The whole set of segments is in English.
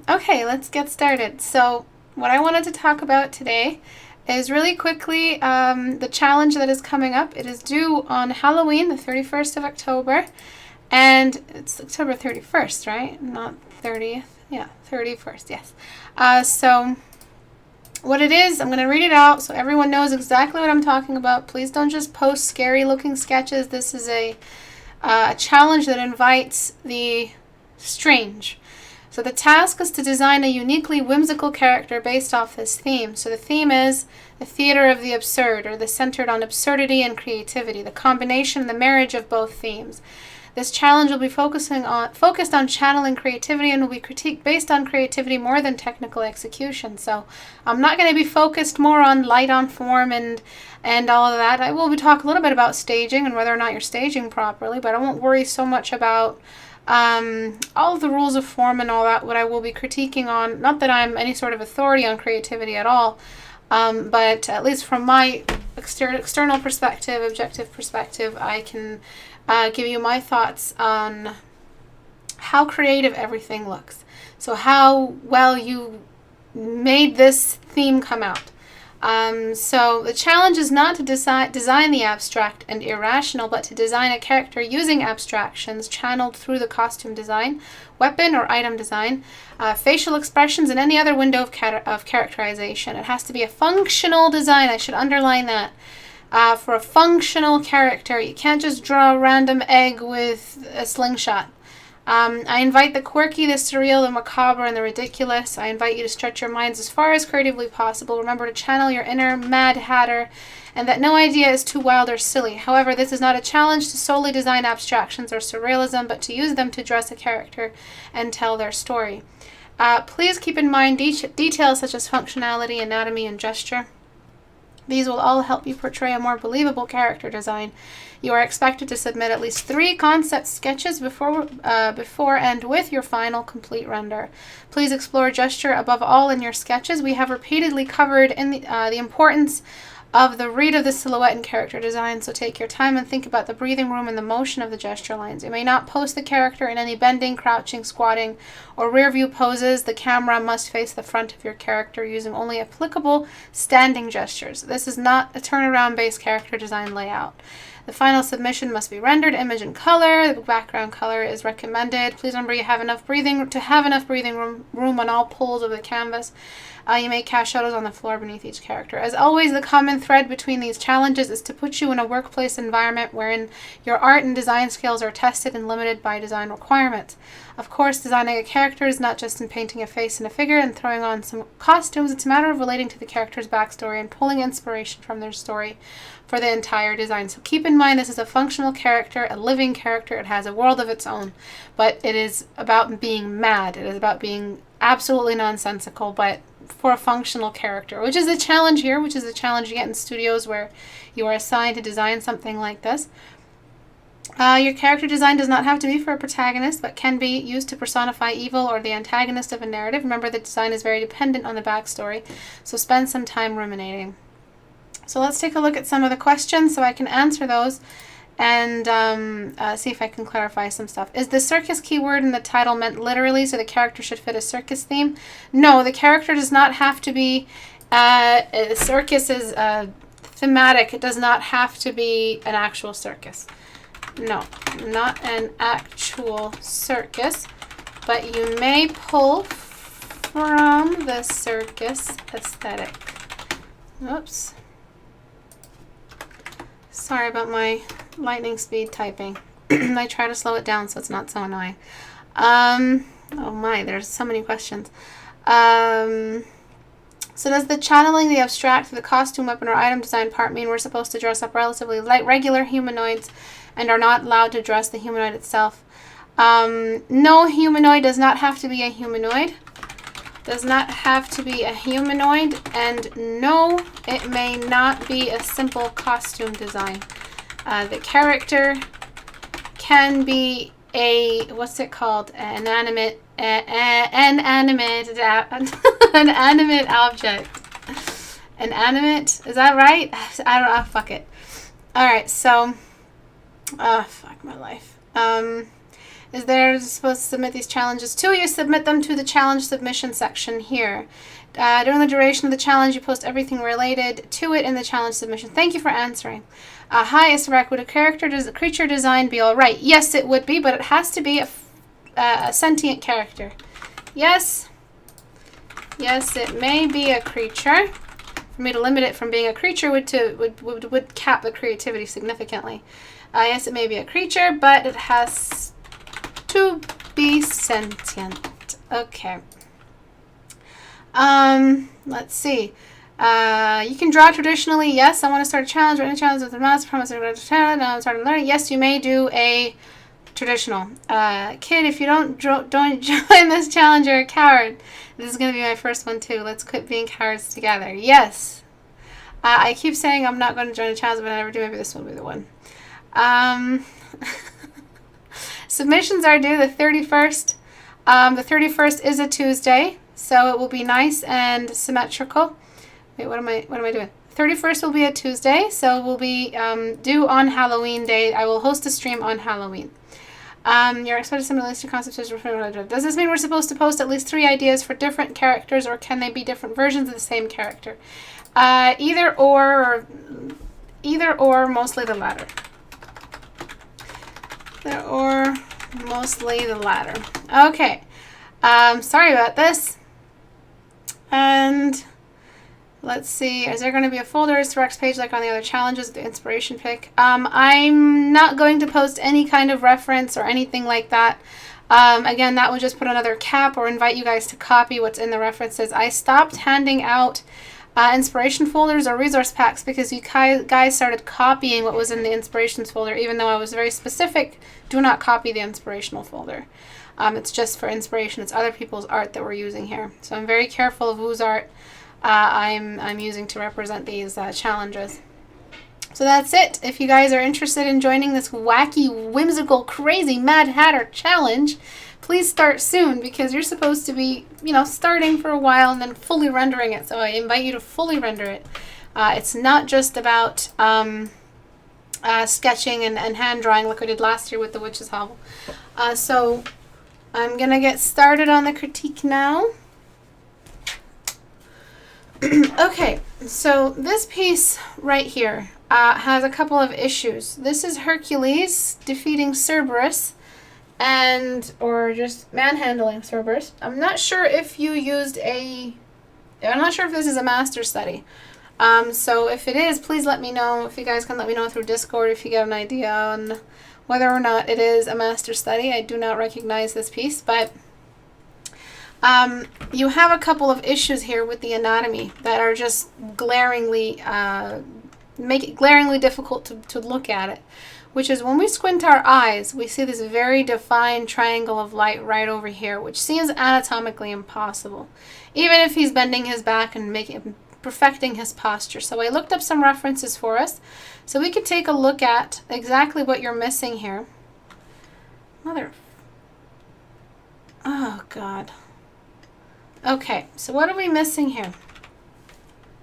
Okay, let's get started. So, what I wanted to talk about today is really quickly the challenge that is coming up. It is due on Halloween, the 31st of October, and it's October 31st, right? Not 30th. Yeah, 31st, yes. So, what it is, I'm going to read it out so everyone knows exactly what I'm talking about. Please don't just post scary looking sketches. This is a challenge that invites the strange. So the task is to design a uniquely whimsical character based off this theme. So the theme is the theater of the absurd, or the centered on absurdity and creativity, the combination, the marriage of both themes. This challenge will be focused on channeling creativity and will be critiqued based on creativity more than technical execution. So I'm not going to be focused more on light on form and all of that. I will be talking a little bit about staging and whether or not you're staging properly, but I won't worry so much about all of the rules of form and all that. What I will be critiquing on, not that I'm any sort of authority on creativity at all, but at least from my external perspective, objective perspective, I can give you my thoughts on how creative everything looks. So how well you made this theme come out. So the challenge is not to design the abstract and irrational, but to design a character using abstractions channeled through the costume design, weapon or item design, facial expressions, and any other window of characterization. It has to be a functional design. I should underline that. For a functional character, you can't just draw a random egg with a slingshot. I invite the quirky, the surreal, the macabre, and the ridiculous. I invite you to stretch your minds as far as creatively possible. Remember to channel your inner Mad Hatter, and that no idea is too wild or silly. However, this is not a challenge to solely design abstractions or surrealism, but to use them to dress a character and tell their story. Please keep in mind details such as functionality, anatomy, and gesture. These will all help you portray a more believable character design. You are expected to submit at least 3 concept sketches before and with your final complete render. Please explore gesture above all in your sketches. We have repeatedly covered in the importance of the read of the silhouette and character design, so take your time and think about the breathing room and the motion of the gesture lines. You may not post the character in any bending, crouching, squatting, or rear view poses. The camera must face the front of your character using only applicable standing gestures. This is not a turnaround based character design layout. The final submission must be rendered image and color. The background color is recommended. Please remember you have enough breathing room on all poles of the canvas. You may cast shadows on the floor beneath each character. As always, the common thread between these challenges is to put you in a workplace environment wherein your art and design skills are tested and limited by design requirements. Of course, designing a character is not just in painting a face and a figure and throwing on some costumes. It's a matter of relating to the character's backstory and pulling inspiration from their story for the entire design. So keep in mind this is a functional character, a living character. It has a world of its own, but it is about being mad. It is about being absolutely nonsensical, but for a functional character, which is a challenge here, which is a challenge you get in studios where you are assigned to design something like this. Your character design does not have to be for a protagonist, but can be used to personify evil or the antagonist of a narrative. Remember, the design is very dependent on the backstory, so spend some time ruminating. So let's take a look at some of the questions so I can answer those and see if I can clarify some stuff. Is the circus keyword in the title meant literally, so the character should fit a circus theme? No, the character does not have to be, circus is thematic. It does not have to be an actual circus. No, not an actual circus, but you may pull from the circus aesthetic. Oops. Sorry about my lightning speed typing. I try to slow it down so it's not so annoying. Oh my, there's so many questions. So does the channeling the abstract to the costume, weapon, or item design part mean we're supposed to dress up relatively like regular humanoids and are not allowed to dress the humanoid itself? No, humanoid does not have to be a humanoid. Does not have to be a humanoid, and no, it may not be a simple costume design. The character can be a, what's it called, an animate object. An animate, is that right? I don't know, fuck it. Alright, so, fuck my life. is there supposed to submit these challenges to. You submit them to the challenge submission section here. During the duration of the challenge, you post everything related to it in the challenge submission. Thank you for answering. Hi, Istebrak. Would a creature design be all right? Yes, it would be, but it has to be a sentient character. Yes. Yes, it may be a creature. For me to limit it from being a creature would cap the creativity significantly. Yes, it may be a creature, but it has to be sentient. Okay. Let's see. You can draw traditionally. Yes, I want to start a challenge. Write a challenge with the mouse. Promise to start a challenge. I'm starting to learn. Yes, you may do a traditional. Kid, if you don't join this challenge, you're a coward. This is going to be my first one too. Let's quit being cowards together. Yes. I keep saying I'm not going to join a challenge, but I never do. Maybe this will be the one. Submissions are due the 31st. The 31st is a Tuesday, so it will be nice and symmetrical. Wait, what am I doing? 31st will be a Tuesday, so we'll be due on Halloween Day. I will host a stream on Halloween. You're expected to submit a list of concepts. Does this mean we're supposed to post at least 3 ideas for different characters, or can they be different versions of the same character? Either or, mostly the latter. Or mostly the latter. Okay. Sorry about this. And let's see. Is there going to be a folder Istebrak's page like on the other challenges with the inspiration pick? I'm not going to post any kind of reference or anything like that. Again, that would just put another cap or invite you guys to copy what's in the references. I stopped handing out inspiration folders or resource packs because you guys started copying what was in the inspirations folder, even though I was very specific. Do not copy the inspirational folder. It's just for inspiration. It's other people's art that we're using here. So I'm very careful of whose art I'm using to represent these challenges. So that's it. If you guys are interested in joining this wacky, whimsical, crazy Mad Hatter challenge, please start soon, because you're supposed to be, starting for a while and then fully rendering it. So I invite you to fully render it. It's not just about sketching and hand drawing like we did last year with the Witch's Hovel. So I'm going to get started on the critique now. Okay, so this piece right here has a couple of issues. This is Hercules defeating Cerberus, or just manhandling Cerberus. I'm not sure if this is a master study. So if it is, please let me know. If you guys can let me know through Discord if you get an idea on whether or not it is a master study. I do not recognize this piece, but you have a couple of issues here with the anatomy that are just glaringly, make it glaringly difficult to look at it. Which is when we squint our eyes, we see this very defined triangle of light right over here, which seems anatomically impossible, even if he's bending his back and perfecting his posture. So I looked up some references for us, so we could take a look at exactly what you're missing here. Oh, God. Okay, so what are we missing here?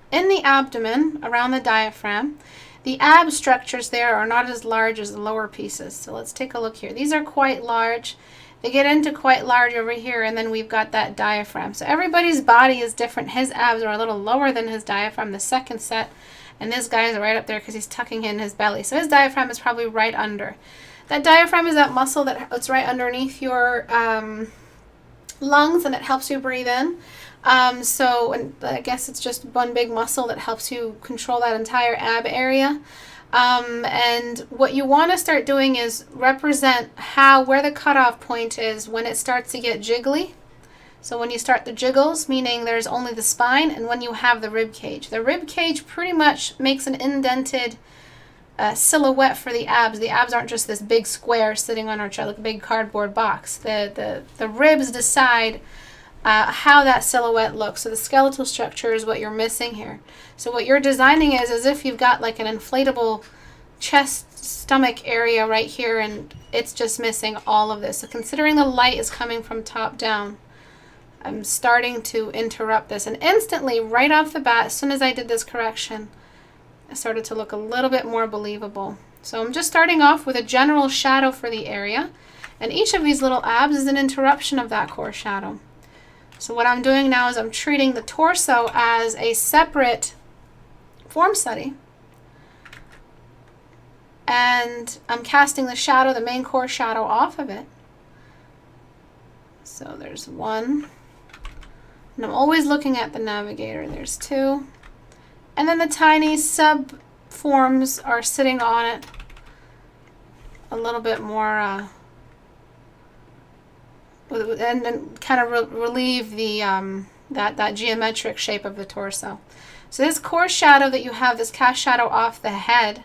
In the abdomen, around the diaphragm, the ab structures there are not as large as the lower pieces. So let's take a look here. These are quite large. They get into quite large over here, and then we've got that diaphragm. So everybody's body is different. His abs are a little lower than his diaphragm, the second set, and this guy is right up there because he's tucking in his belly. So his diaphragm is probably right under. That diaphragm is that muscle that's right underneath your lungs, and it helps you breathe in. And I guess it's just one big muscle that helps you control that entire ab area. And what you want to start doing is represent where the cutoff point is when it starts to get jiggly. So when you start the jiggles, meaning there's only the spine, and when you have the rib cage. The rib cage pretty much makes an indented silhouette for the abs. The abs aren't just this big square sitting on our chest like a big cardboard box. The ribs decide how that silhouette looks. So the skeletal structure is what you're missing here. So what you're designing is as if you've got like an inflatable chest, stomach area right here, and it's just missing all of this. So considering the light is coming from top down, I'm starting to interrupt this. And instantly, right off the bat, as soon as I did this correction, it started to look a little bit more believable. So I'm just starting off with a general shadow for the area. And each of these little abs is an interruption of that core shadow. So what I'm doing now is I'm treating the torso as a separate form study. And I'm casting the shadow, the main core shadow, off of it. So there's one. And I'm always looking at the navigator. There's two. And then the tiny sub forms are sitting on it a little bit more, and kind of relieve the that geometric shape of the torso. So this core shadow that you have, this cast shadow off the head,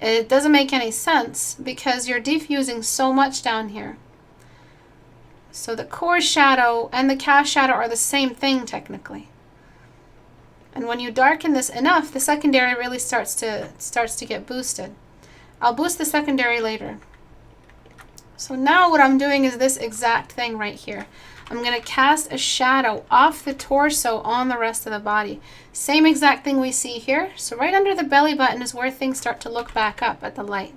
it doesn't make any sense because you're diffusing so much down here. So the core shadow and the cast shadow are the same thing technically. And when you darken this enough, the secondary really starts to get boosted. I'll boost the secondary later. So now what I'm doing is this exact thing right here. I'm going to cast a shadow off the torso on the rest of the body. Same exact thing we see here. So right under the belly button is where things start to look back up at the light.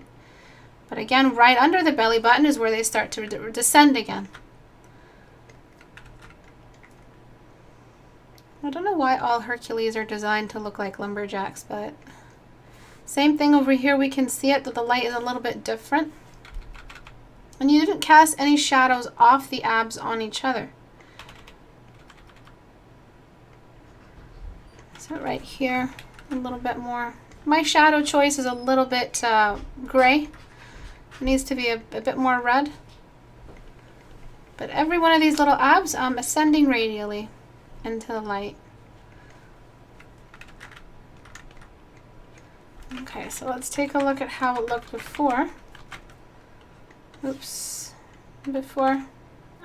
But again, right under the belly button is where they start to descend again. I don't know why all Hercules are designed to look like lumberjacks, but same thing over here. We can see it, that the light is a little bit different. And you didn't cast any shadows off the abs on each other. So right here, a little bit more. My shadow choice is a little bit gray. It needs to be a bit more red. But every one of these little abs, I'm ascending radially into the light. Okay, so let's take a look at how it looked before. Oops. Before,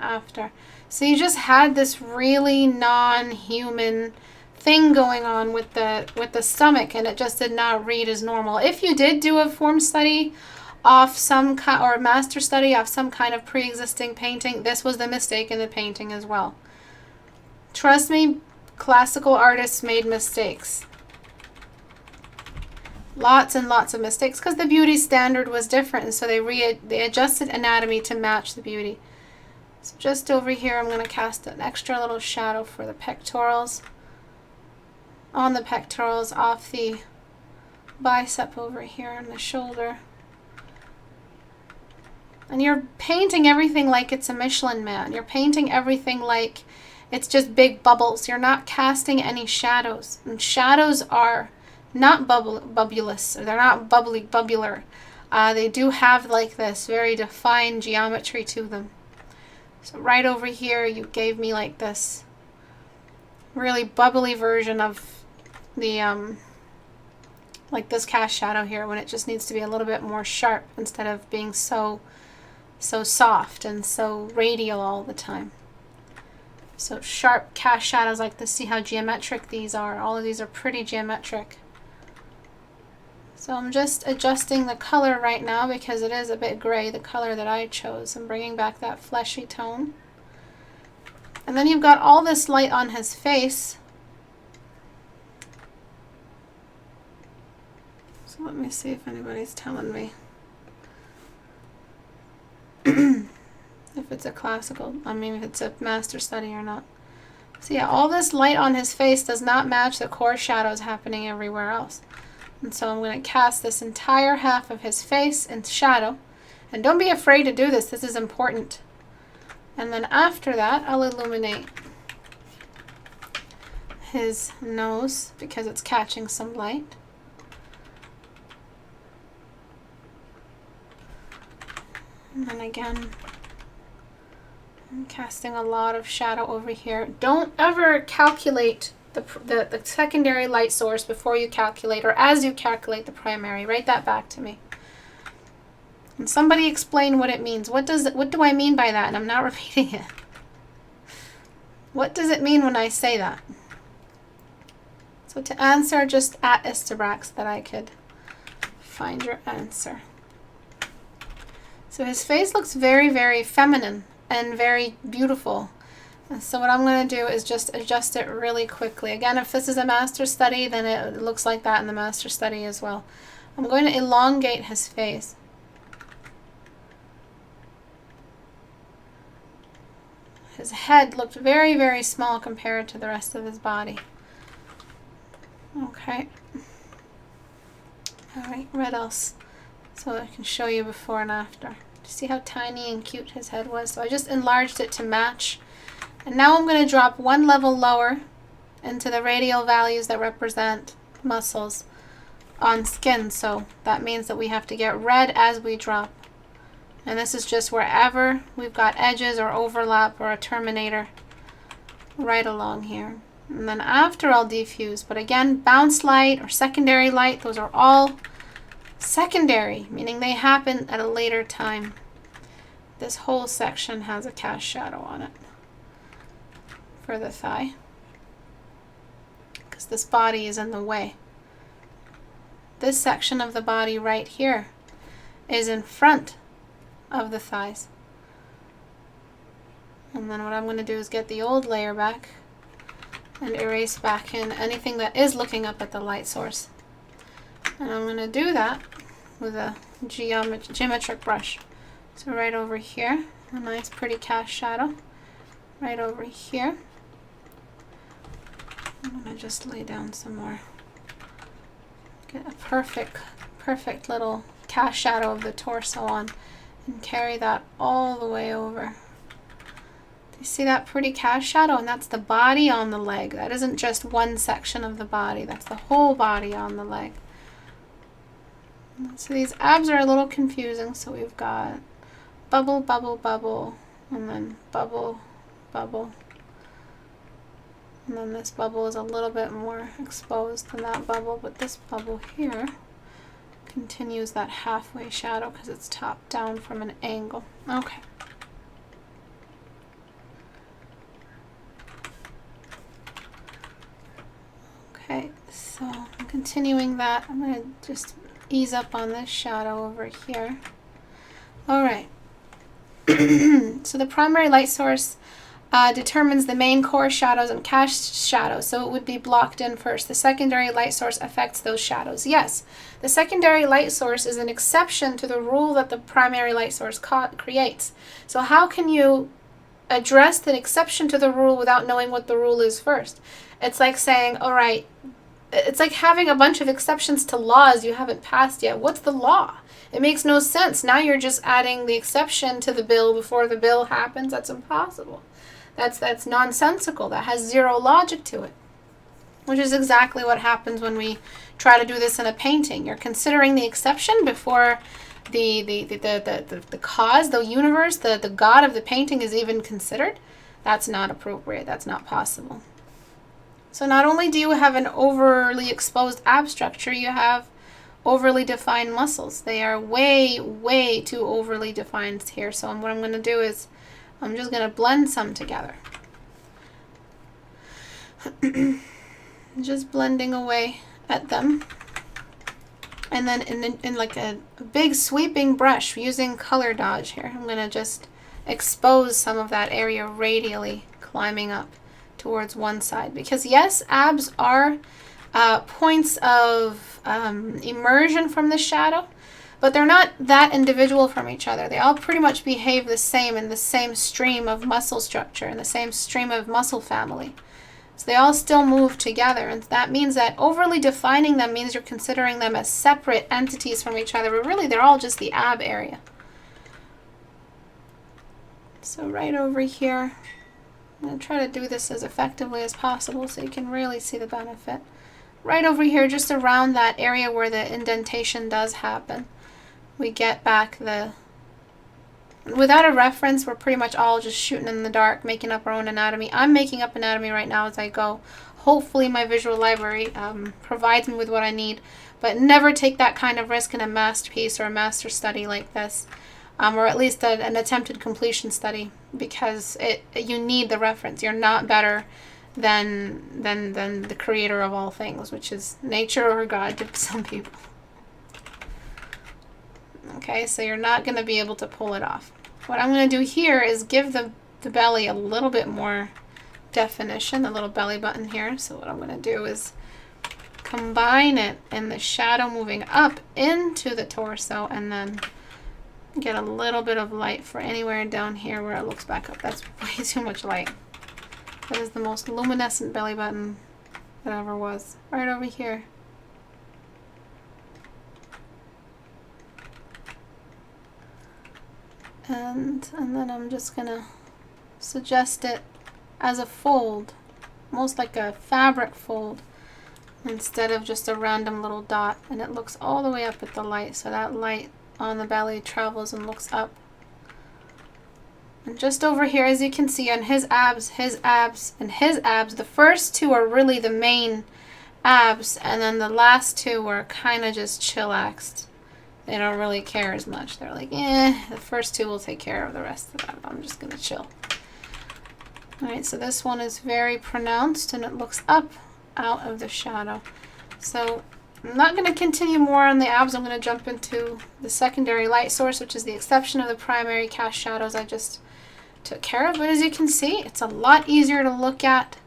after. So you just had this really non-human thing going on with the stomach, and it just did not read as normal. If you did do a form study off some kind, or a master study off some kind of pre-existing painting, this was the mistake in the painting as well. Trust me, classical artists made mistakes. Lots and lots of mistakes because the beauty standard was different, and so they adjusted anatomy to match the beauty. So just over here, I'm going to cast an extra little shadow for the pectorals. On the pectorals, off the bicep over here and the shoulder. And you're painting everything like it's a Michelin Man. You're painting everything like it's just big bubbles. You're not casting any shadows. And shadows are not bubulous, or they're not bubular. They do have like this very defined geometry to them. So right over here, you gave me like this really bubbly version of the like this cast shadow here, when it just needs to be a little bit more sharp instead of being so soft and so radial all the time. So sharp cast shadows like this. See how geometric these are. All of these are pretty geometric. So I'm just adjusting the color right now because it is a bit gray, the color that I chose. I'm bringing back that fleshy tone. And then you've got all this light on his face. So let me see if anybody's telling me if it's a classical, if it's a master study or not. So yeah, all this light on his face does not match the core shadows happening everywhere else. And so I'm going to cast this entire half of his face in shadow. And don't be afraid to do this. This is important. And then after that, I'll illuminate his nose because it's catching some light. And then again, I'm casting a lot of shadow over here. Don't ever calculate the secondary light source before you calculate, or as you calculate the primary. Write that back to me. And somebody explain what it means. What do I mean by that? And I'm not repeating it. What does it mean when I say that? So to answer, just at Istebrak so that I could find your answer. So his face looks very, very feminine and very beautiful. And so what I'm going to do is just adjust it really quickly. Again, if this is a master study, then it looks like that in the master study as well. I'm going to elongate his face. his head looked very, very small compared to the rest of his body. Okay. All right, what else? So I can show you before and after. See how tiny and cute his head was? So I just enlarged it to match. And now I'm going to drop one level lower into the radial values that represent muscles on skin. So that means that we have to get red as we drop. And this is just wherever we've got edges or overlap or a terminator right along here. And then after I'll diffuse. But again, bounce light or secondary light, those are all secondary, meaning they happen at a later time. This whole section has a cast shadow on it for the thigh, because this body is in the way. This section of the body right here is in front of the thighs. And then what I'm going to do is get the old layer back and erase back in anything that is looking up at the light source. And I'm going to do that with a geometric brush. So right over here, a nice pretty cast shadow. Right over here. I'm going to just lay down some more. Get a perfect little cast shadow of the torso on and carry that all the way over. Do you see that pretty cast shadow? And that's the body on the leg. That isn't just one section of the body. That's the whole body on the leg. So these abs are a little confusing. So we've got bubble, bubble, bubble, and then bubble, bubble. And then this bubble is a little bit more exposed than that bubble, but this bubble here continues that halfway shadow because it's top down from an angle. Okay. Okay, so I'm continuing that. I'm going to just ease up on this shadow over here. All right. So the primary light source determines the main core shadows and cast shadows, so it would be blocked in first. The secondary light source affects those shadows. Yes, the secondary light source is an exception to the rule that the primary light source creates. So how can you address the exception to the rule without knowing what the rule is first? It's like saying, all right, it's like having a bunch of exceptions to laws you haven't passed yet. What's the law? It makes no sense. Now you're just adding the exception to the bill before the bill happens. That's impossible. That's nonsensical. That has zero logic to it, which is exactly what happens when we try to do this in a painting. You're considering the exception before the cause, the universe, the God of the painting is even considered. That's not appropriate. That's not possible. So not only do you have an overly exposed ab structure, you have overly defined muscles. They are way, way too overly defined here. So what I'm going to do is I'm just going to blend some together. Just blending away at them. And then in like a big sweeping brush using color dodge here, I'm going to just expose some of that area radially climbing up towards one side. Because yes, abs are points of immersion from the shadow, but they're not that individual from each other. They all pretty much behave the same in the same stream of muscle structure, in the same stream of muscle family. So they all still move together, and that means that overly defining them means you're considering them as separate entities from each other, but really they're all just the ab area. So right over here, I'm going to try to do this as effectively as possible so you can really see the benefit. Right over here, just around that area where the indentation does happen, we get back the... Without a reference, we're pretty much all just shooting in the dark, making up our own anatomy. I'm making up anatomy right now as I go. Hopefully my visual library provides me with what I need, but never take that kind of risk in a masterpiece or a master study like this, or at least an attempted completion study, because you need the reference. You're not better than the creator of all things, which is nature or God to some people. Okay, so you're not going to be able to pull it off. What I'm going to do here is give the belly a little bit more definition, the little belly button here. So what I'm going to do is combine it in the shadow moving up into the torso and then get a little bit of light for anywhere down here where it looks back up. That's way too much light. That is the most luminescent belly button that ever was. Right over here. And then I'm just gonna suggest it as a fold, almost like a fabric fold, instead of just a random little dot. And it looks all the way up at the light, so that light on the belly travels and looks up. And just over here, as you can see, on his abs, and his abs, the first two are really the main abs, and then the last two are kind of just chillaxed. They don't really care as much. They're like, the first two will take care of the rest of that. I'm just gonna chill. Alright, so this one is very pronounced and it looks up out of the shadow. So I'm not gonna continue more on the abs. I'm gonna jump into the secondary light source, which is the exception of the primary cast shadows I just took care of. But as you can see, it's a lot easier to look at.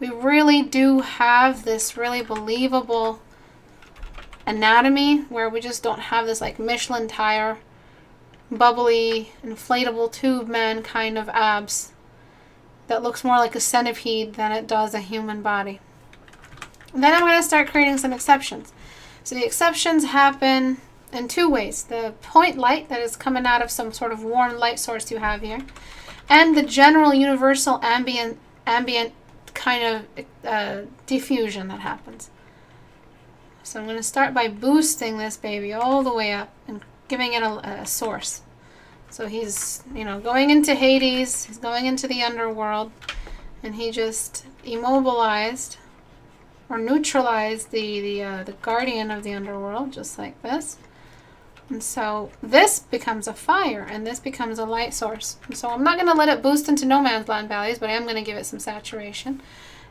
We really do have this really believable anatomy where we just don't have this like Michelin tire, bubbly, inflatable tube man kind of abs that looks more like a centipede than it does a human body. And then I'm going to start creating some exceptions. So the exceptions happen in two ways. The point light that is coming out of some sort of warm light source you have here, and the general universal ambient kind of diffusion that happens. So I'm going to start by boosting this baby all the way up and giving it a source. So he's, going into Hades, he's going into the underworld, and he just immobilized or neutralized the guardian of the underworld, just like this. And so this becomes a fire, and this becomes a light source. And so I'm not going to let it boost into no man's land values, but I am going to give it some saturation.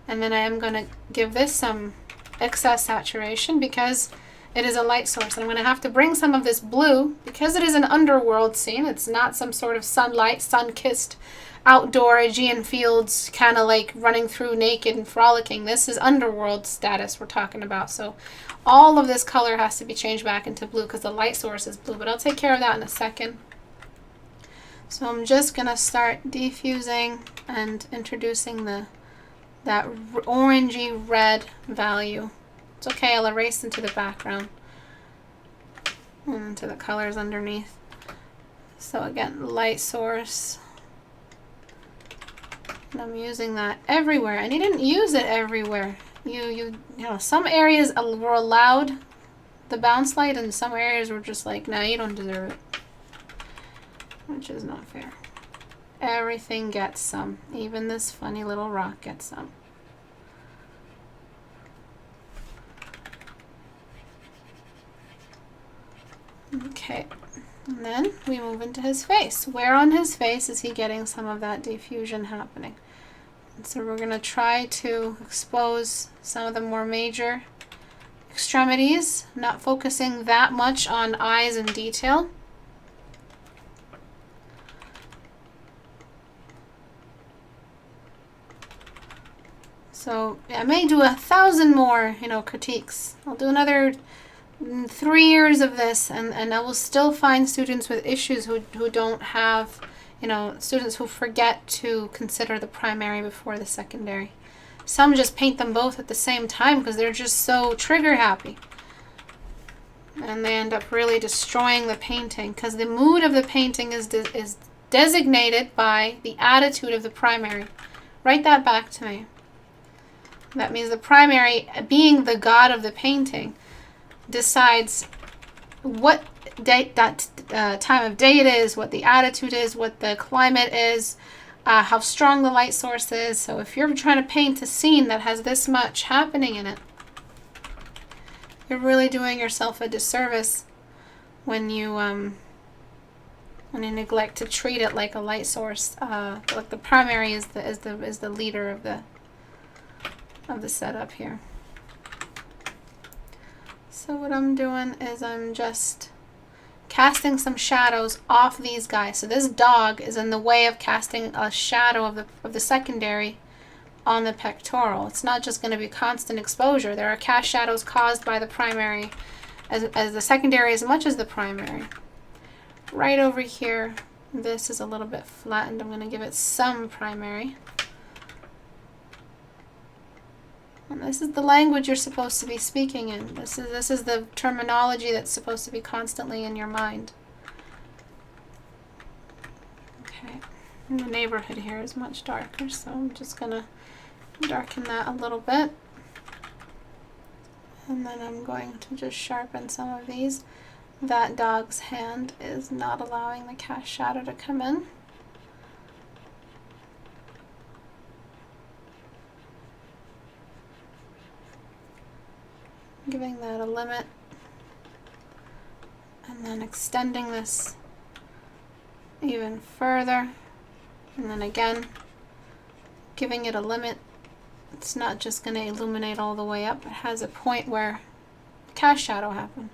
And then I am going to give this some excess saturation because it is a light source. And I'm going to have to bring some of this blue, because it is an underworld scene. It's not some sort of sunlight, sun-kissed outdoor Aegean fields kind of like running through naked and frolicking. This is underworld status we're talking about. So all of this color has to be changed back into blue because the light source is blue, but I'll take care of that in a second. So I'm just going to start diffusing and introducing that orangey red value. It's okay, I'll erase into the background and into the colors underneath. So again, light source. And I'm using that everywhere. And you didn't use it everywhere. You know, some areas were allowed the bounce light, and some areas were just like, no, you don't deserve it. Which is not fair. Everything gets some. Even this funny little rock gets some. Okay, and then we move into his face. Where on his face is he getting some of that diffusion happening? And so we're going to try to expose some of the more major extremities, not focusing that much on eyes and detail. So I may do 1,000 more, critiques. I'll do another 3 years of this, and I will still find students with issues who don't have, students who forget to consider the primary before the secondary. Some just paint them both at the same time because they're just so trigger happy. And they end up really destroying the painting because the mood of the painting is designated by the attitude of the primary. Write that back to me. That means the primary, being the god of the painting, decides what time of day it is, what the attitude is, what the climate is, how strong the light source is. So if you're trying to paint a scene that has this much happening in it, you're really doing yourself a disservice when you neglect to treat it like a light source. Like the primary is the leader of the setup here. So what I'm doing is I'm just casting some shadows off these guys. So this dog is in the way of casting a shadow of the secondary on the pectoral. It's not just going to be constant exposure. There are cast shadows caused by the primary as the secondary as much as the primary. right over here, this is a little bit flattened. I'm going to give it some primary. And this is the language you're supposed to be speaking in. This is the terminology that's supposed to be constantly in your mind. Okay. And the neighborhood here is much darker, so I'm just going to darken that a little bit. And then I'm going to just sharpen some of these. That dog's hand is not allowing the cast shadow to come in. Giving that a limit. And then extending this even further. And then again, giving it a limit. It's not just going to illuminate all the way up. It has a point where cast shadow happens.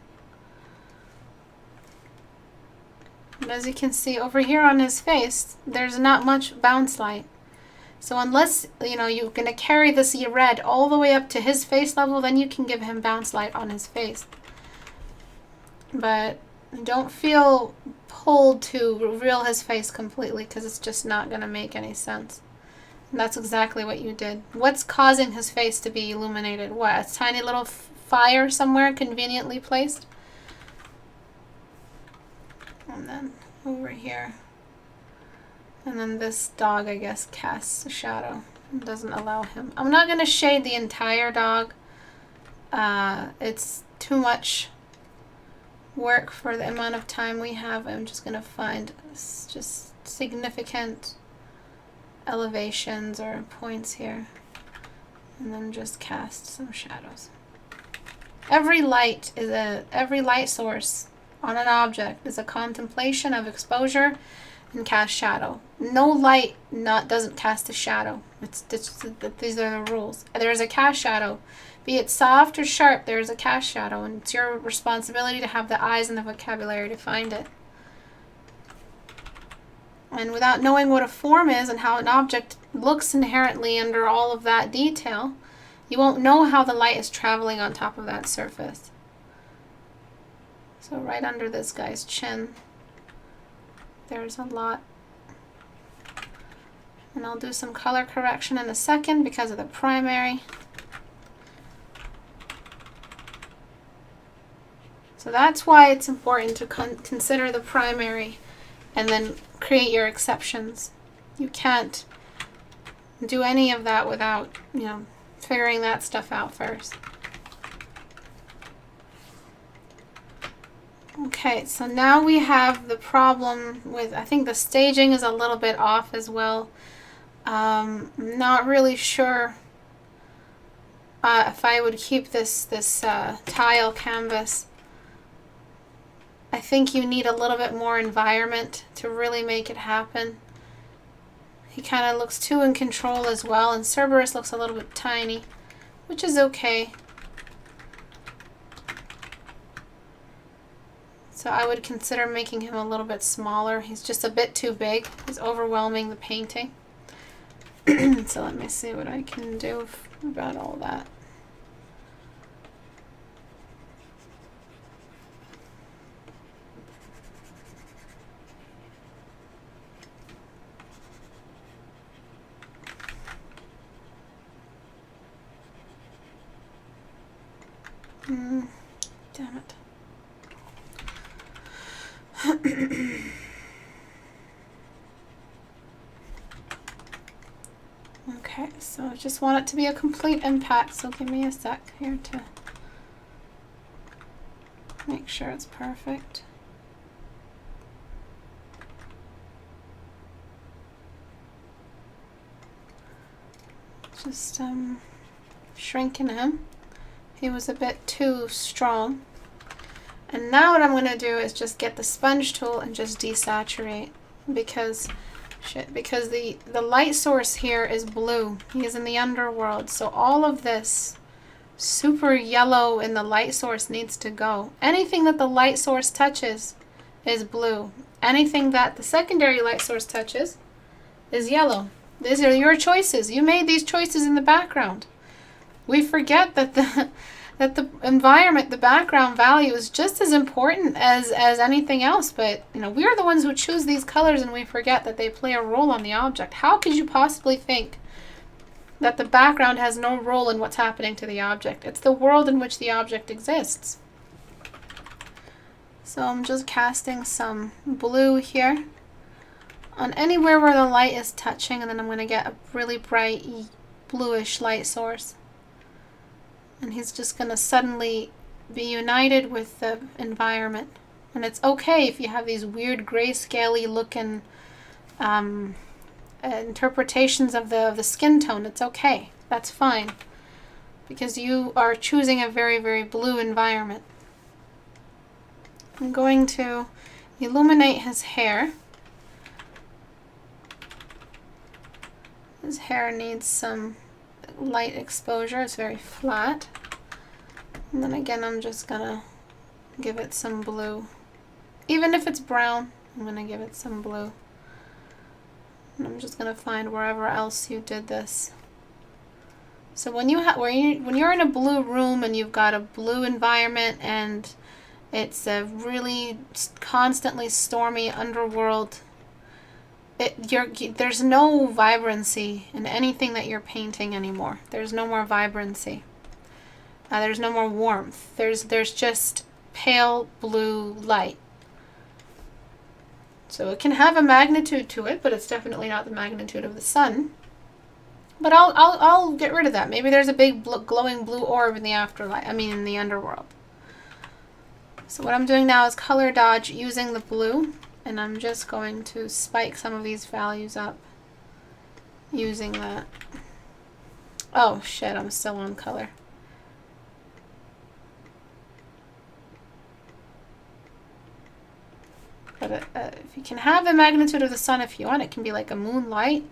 And as you can see over here on his face, there's not much bounce light. So unless, you're going to carry this red all the way up to his face level, then you can give him bounce light on his face. But don't feel pulled to reveal his face completely, because it's just not going to make any sense. And that's exactly what you did. What's causing his face to be illuminated? What, a tiny little fire somewhere conveniently placed? And then over here. And then this dog, I guess, casts a shadow. It doesn't allow him. I'm not going to shade the entire dog. It's too much work for the amount of time we have. I'm just going to find just significant elevations or points here. And then just cast some shadows. Every light source on an object is a contemplation of exposure and cast shadow. No light doesn't cast a shadow. These are the rules. There is a cast shadow. Be it soft or sharp, there is a cast shadow, and it's your responsibility to have the eyes and the vocabulary to find it. And without knowing what a form is and how an object looks inherently under all of that detail, you won't know how the light is traveling on top of that surface. So right under this guy's chin, there's a lot. And I'll do some color correction in a second because of the primary. So that's why it's important to consider the primary and then create your exceptions. You can't do any of that without, figuring that stuff out first. Okay, so now we have the problem with, I think the staging is a little bit off as well. Not really sure if I would keep this tile canvas. I think you need a little bit more environment to really make it happen. He kind of looks too in control as well, and Cerberus looks a little bit tiny, which is okay. So I would consider making him a little bit smaller. He's just a bit too big. He's overwhelming the painting. So let me see what I can do about all that. Damn it. Okay, so I just want it to be a complete impact, so give me a sec here to make sure it's perfect. Just shrinking him. He was a bit too strong. And now what I'm going to do is just get the sponge tool and just desaturate because the light source here is blue. He is in the underworld. So all of this super yellow in the light source needs to go. Anything that the light source touches is blue. Anything that the secondary light source touches is yellow. These are your choices. You made these choices in the background. We forget that that the environment, the background value is just as important as anything else. But, you know, we're the ones who choose these colors and we forget that they play a role on the object. How could you possibly think that the background has no role in what's happening to the object? It's the world in which the object exists. So I'm just casting some blue here on anywhere where the light is touching, and then I'm going to get a really bright bluish light source. And he's just going to suddenly be united with the environment. And it's okay if you have these weird grayscale-y looking interpretations of the skin tone. It's okay. That's fine. Because you are choosing a very, very blue environment. I'm going to illuminate his hair. His hair needs some light exposure. It's very flat. And then again, I'm just gonna give it some blue. Even if it's brown, I'm gonna give it some blue. And I'm just gonna find wherever else you did this. So when you're in a blue room and you've got a blue environment and it's a really constantly stormy underworld, there's no vibrancy in anything that you're painting anymore. There's no more vibrancy. There's no more warmth. There's just pale blue light. So it can have a magnitude to it, but it's definitely not the magnitude of the sun. But I'll get rid of that. Maybe there's a big glowing blue orb in the afterlife. In the underworld. So what I'm doing now is color dodge using the blue. And I'm just going to spike some of these values up using that. Oh shit, I'm still on color. But if you can have the magnitude of the sun if you want, it can be like a moonlight.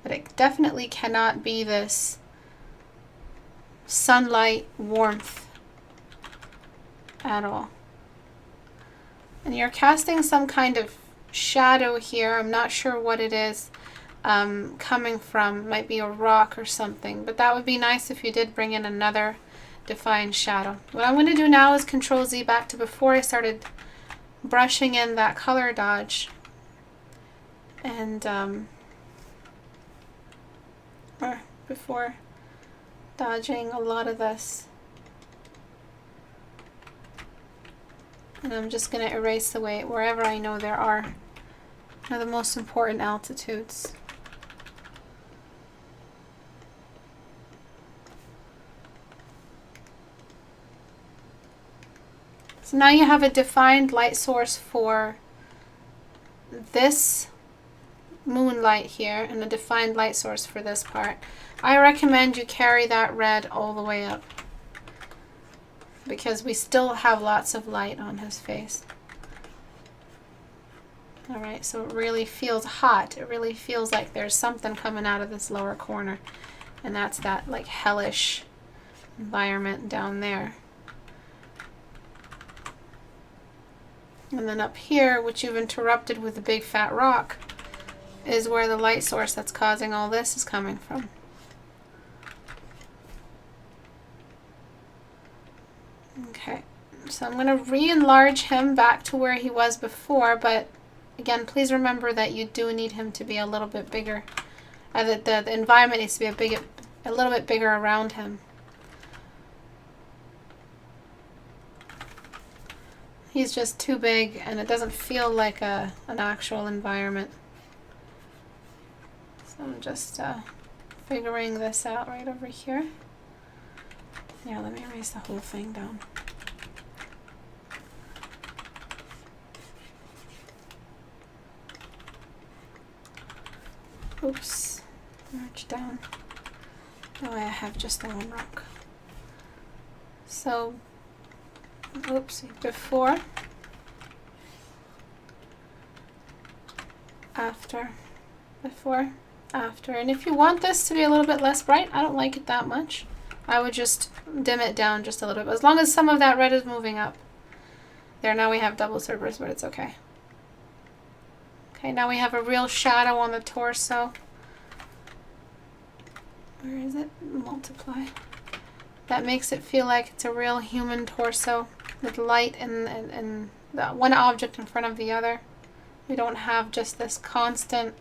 But it definitely cannot be this sunlight warmth at all. And you're casting some kind of shadow here. I'm not sure what it is coming from. It might be a rock or something. But that would be nice if you did bring in another defined shadow. What I'm going to do now is Control Z back to before I started brushing in that color dodge. And or before dodging a lot of this. And I'm just going to erase away wherever I know there are the most important altitudes. So now you have a defined light source for this moonlight here and a defined light source for this part. I recommend you carry that red all the way up, because we still have lots of light on his face. Alright, so it really feels hot. It really feels like there's something coming out of this lower corner. And that's that like hellish environment down there. And then up here, which you've interrupted with the big fat rock, is where the light source that's causing all this is coming from. Okay, so I'm going to re-enlarge him back to where he was before, but again, please remember that you do need him to be a little bit bigger. The environment needs to be a little bit bigger around him. He's just too big and it doesn't feel like an actual environment. So I'm just figuring this out right over here. Yeah, let me erase the whole thing down. Oops, merge down. That way I have just the one rock. So, oops, before, after, before, after. And if you want this to be a little bit less bright, I don't like it that much. I would just dim it down just a little bit. As long as some of that red is moving up. There, now we have double Cerberus, but it's okay. Okay, now we have a real shadow on the torso. Where is it? Multiply. That makes it feel like it's a real human torso with light and the one object in front of the other. We don't have just this constant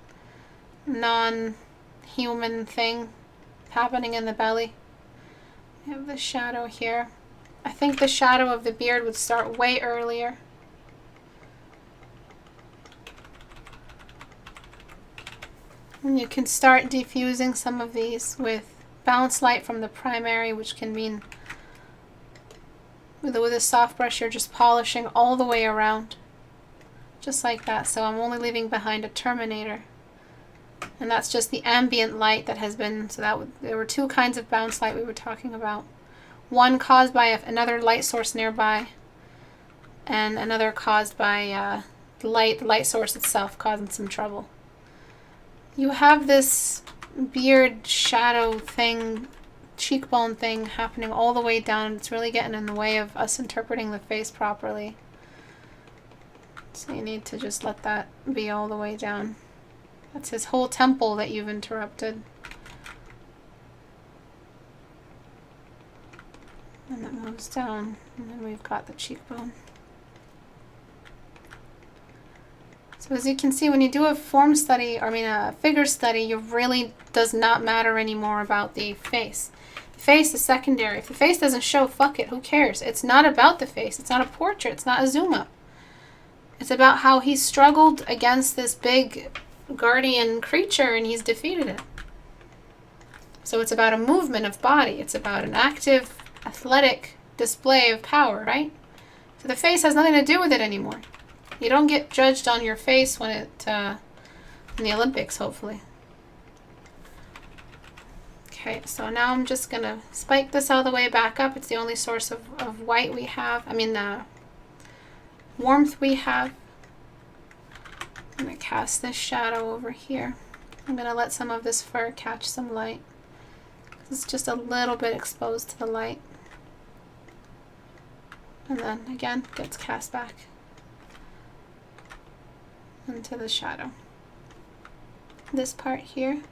non-human thing happening in the belly. We have the shadow here. I think the shadow of the beard would start way earlier. And you can start diffusing some of these with bounce light from the primary, which can mean with a soft brush you're just polishing all the way around. Just like that. So I'm only leaving behind a terminator. And that's just the ambient light that has been, so there were two kinds of bounce light we were talking about. One caused by another light source nearby, and another caused by the light source itself causing some trouble. You have this beard shadow thing, cheekbone thing happening all the way down. It's really getting in the way of us interpreting the face properly. So you need to just let that be all the way down. That's his whole temple that you've interrupted. And that moves down, and then we've got the cheekbone. So as you can see, when you do a form study, a figure study, it really does not matter anymore about the face. The face is secondary. If the face doesn't show, fuck it, who cares? It's not about the face. It's not a portrait. It's not a zoom up. It's about how he struggled against this big guardian creature and he's defeated it. So it's about a movement of body. It's about an active, athletic display of power, right? So the face has nothing to do with it anymore. You don't get judged on your face when in the Olympics, hopefully. Okay, so now I'm just going to spike this all the way back up. It's the only source of white we have. Warmth we have. I'm going to cast this shadow over here. I'm going to let some of this fur catch some light. It's just a little bit exposed to the light. And then, again, gets cast back into the shadow. This part here,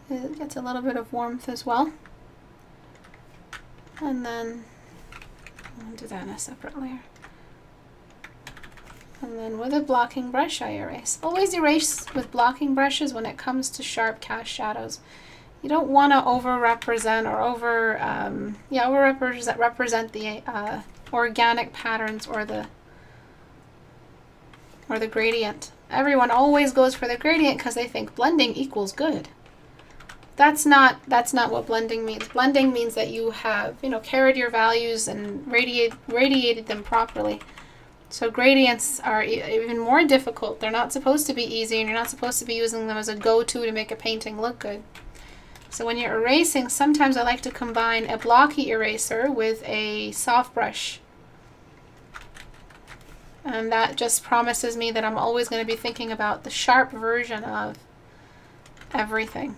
it gets a little bit of warmth as well. And then I'll do that in a separate layer. And then with a blocking brush, I erase. Always erase with blocking brushes when it comes to sharp cast shadows. You don't want to over-represent or represent the organic patterns or the gradient. Everyone always goes for the gradient because they think blending equals good. That's not what blending means. Blending means that you have, carried your values and radiated them properly. So gradients are even more difficult. They're not supposed to be easy, and you're not supposed to be using them as a go-to to make a painting look good. So when you're erasing, sometimes I like to combine a blocky eraser with a soft brush. And that just promises me that I'm always going to be thinking about the sharp version of everything.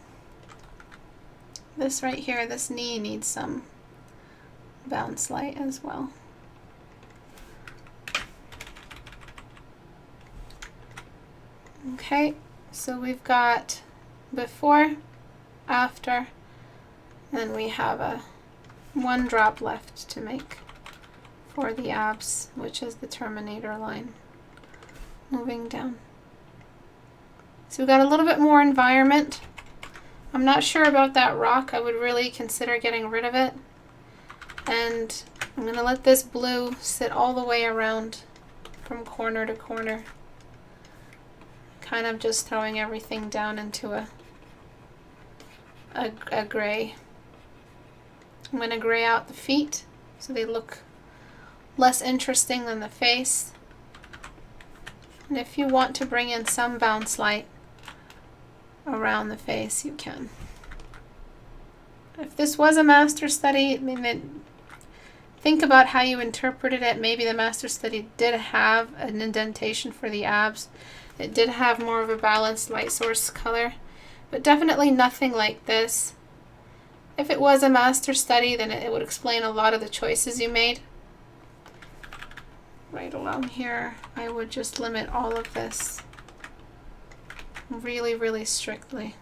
This right here, this knee needs some bounce light as well. Okay, so we've got before, after, and we have one drop left to make for the abs, which is the terminator line moving down. So we've got a little bit more environment. I'm not sure about that rock. I would really consider getting rid of it. And I'm going to let this blue sit all the way around from corner to corner. Kind of just throwing everything down into a gray. I'm going to gray out the feet so they look less interesting than the face. And if you want to bring in some bounce light around the face, you can. If this was a master study, think about how you interpreted it. Maybe the master study did have an indentation for the abs. It did have more of a balanced light source color, but definitely nothing like this. If it was a master study, then it would explain a lot of the choices you made. Right along here, I would just limit all of this really, really strictly.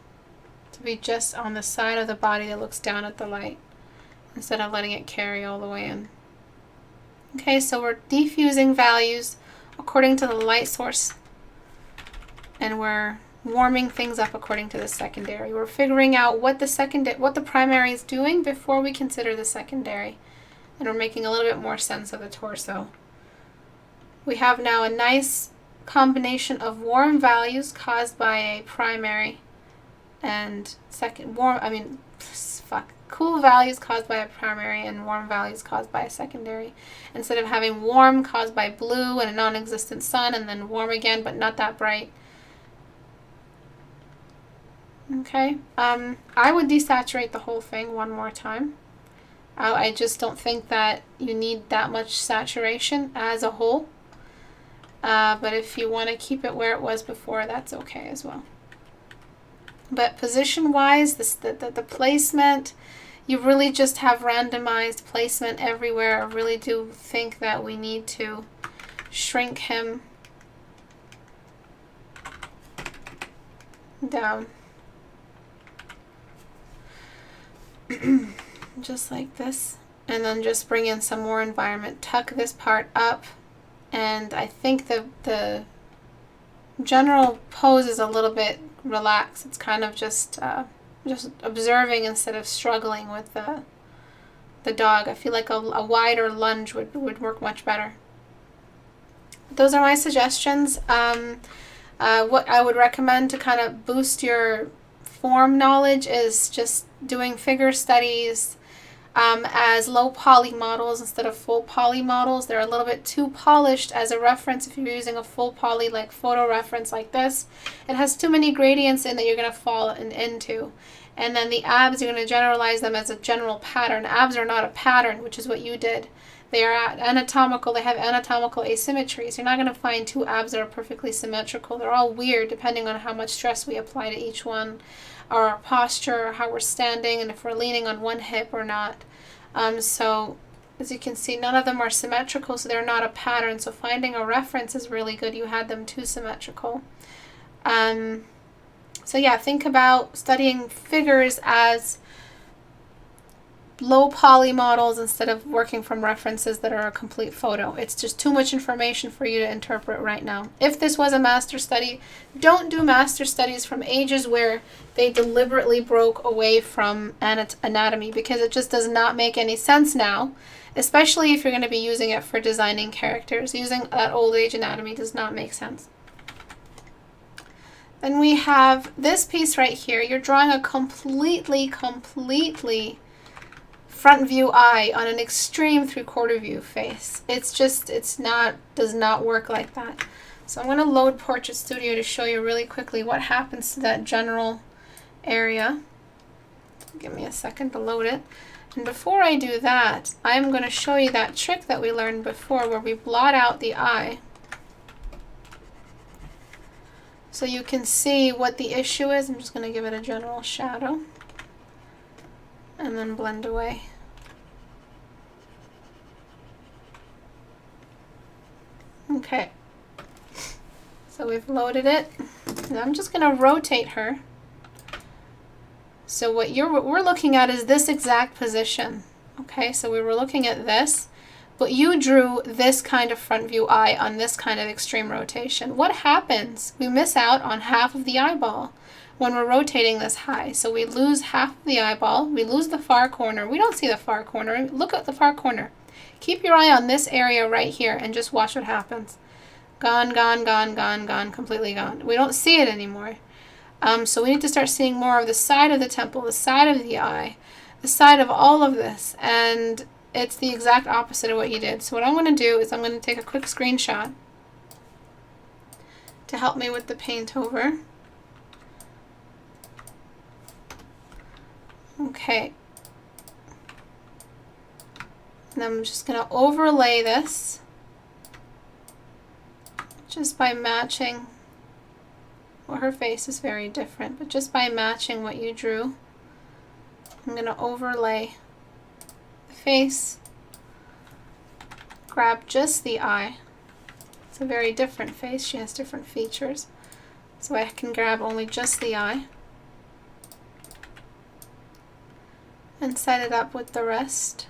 to be just on the side of the body that looks down at the light instead of letting it carry all the way in. Okay, so we're diffusing values according to the light source, and we're warming things up according to the secondary. We're figuring out what the primary is doing before we consider the secondary, and we're making a little bit more sense of the torso. We have now a nice combination of warm values caused by a primary and cool values caused by a primary and warm values caused by a secondary, instead of having warm caused by blue and a non-existent sun, and then warm again but not that bright. Okay, I would desaturate the whole thing one more time. I just don't think that you need that much saturation as a whole. But if you want to keep it where it was before, that's okay as well. But position-wise, the placement, you really just have randomized placement everywhere. I really do think that we need to shrink him down. Just like this. And then just bring in some more environment. Tuck this part up. And I think the general pose is a little bit relaxed. It's kind of just observing instead of struggling with the dog. I feel like a wider lunge would work much better. Those are my suggestions. What I would recommend to kind of boost your form knowledge is just doing figure studies as low poly models instead of full poly models. They're a little bit too polished as a reference. If you're using a full poly like photo reference like this, it has too many gradients in that you're going to fall into. And then the abs, you're going to generalize them as a general pattern. Abs are not a pattern, which is what you did. They are anatomical. They have anatomical asymmetries. You're not going to find two abs that are perfectly symmetrical. They're all weird depending on how much stress we apply to each one, or our posture, or how we're standing, and if we're leaning on one hip or not. So as you can see, none of them are symmetrical, so they're not a pattern. So finding a reference is really good. You had them too symmetrical. So yeah, think about studying figures as low poly models instead of working from references that are a complete photo. It's just too much information for you to interpret right now. If this was a master study, don't do master studies from ages where they deliberately broke away from anatomy, because it just does not make any sense now, especially if you're going to be using it for designing characters. Using that old age anatomy does not make sense. Then we have this piece right here. You're drawing a completely front view eye on an extreme 3/4 view face. Does not work like that. So I'm going to load Portrait Studio to show you really quickly what happens to that general area. Give me a second to load it. And before I do that, I'm going to show you that trick that we learned before where we blot out the eye, so you can see what the issue is. I'm just going to give it a general shadow and then blend away. Okay, so we've loaded it. Now I'm just going to rotate her. So what we're looking at is this exact position. Okay, so we were looking at this, but you drew this kind of front view eye on this kind of extreme rotation. What happens? We miss out on half of the eyeball when we're rotating this high. So we lose half of the eyeball. We lose the far corner. We don't see the far corner. Look at the far corner. Keep your eye on this area right here and just watch what happens. Gone, gone, gone, gone, gone, completely gone. We don't see it anymore. So we need to start seeing more of the side of the temple, the side of the eye, the side of all of this. And it's the exact opposite of what you did. So what I'm going to do is I'm going to take a quick screenshot to help me with the paint over. Okay. And I'm just going to overlay this just by matching. Well, her face is very different, but just by matching what you drew, I'm going to overlay the face, grab just the eye. It's a very different face. She has different features. So I can grab only just the eye. and set it up with the rest.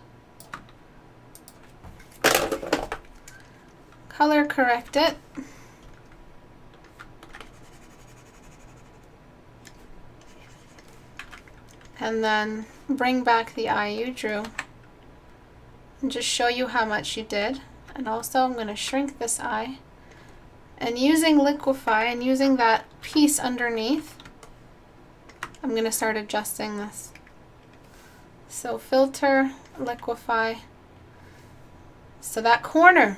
Color correct it. And then bring back the eye you drew and just show you how much you did. And also I'm going to shrink this eye. And using liquify and using that piece underneath, I'm going to start adjusting this. So filter, liquify. So that corner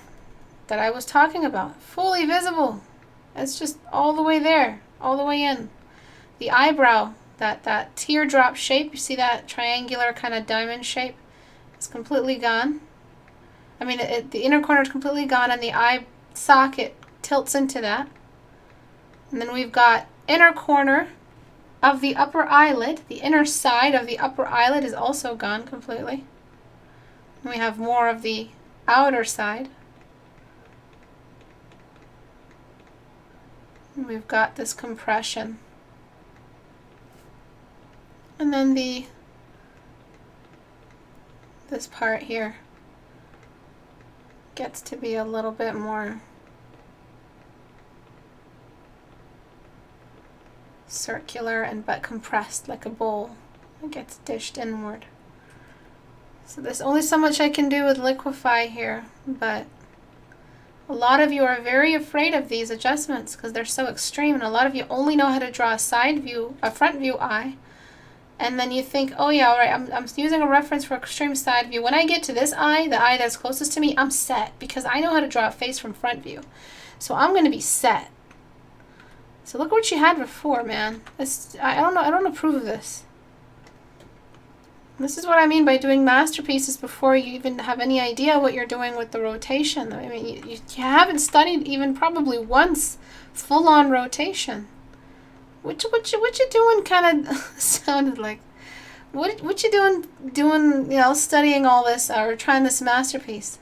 that I was talking about, fully visible. It's just all the way there, all the way in. The eyebrow, that teardrop shape, you see that triangular kind of diamond shape? It's completely gone. I mean, the inner corner is completely gone, and the eye socket tilts into that. And then we've got inner corner of the upper eyelid. The inner side of the upper eyelid is also gone completely. And we have more of the outer side. And we've got this compression. And then this part here gets to be a little bit more circular but compressed like a bowl. It gets dished inward. So there's only so much I can do with liquify here, but a lot of you are very afraid of these adjustments because they're so extreme, and a lot of you only know how to draw a side view, a front view eye, and then you think, oh yeah, all right, I'm using a reference for extreme side view. When I get to this eye, the eye that's closest to me, I'm set because I know how to draw a face from front view. So I'm going to be set. So look what you had before, man. I don't know. I don't approve of this. This is what I mean by doing masterpieces before you even have any idea what you're doing with the rotation. I mean, you haven't studied even probably once full-on rotation. What you doing? Kind of sounded like what you doing? You know, studying all this or trying this masterpiece.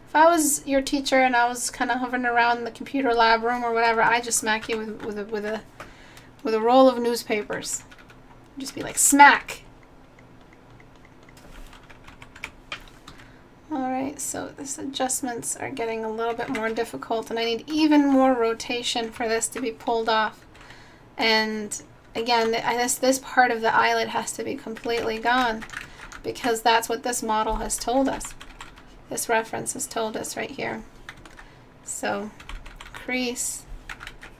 If I was your teacher and I was kind of hovering around the computer lab room or whatever, I'd just smack you with a roll of newspapers. Just be like, smack. Alright, so these adjustments are getting a little bit more difficult, and I need even more rotation for this to be pulled off. And again, this part of the eyelid has to be completely gone because that's what this model has told us. This reference has told us right here. So crease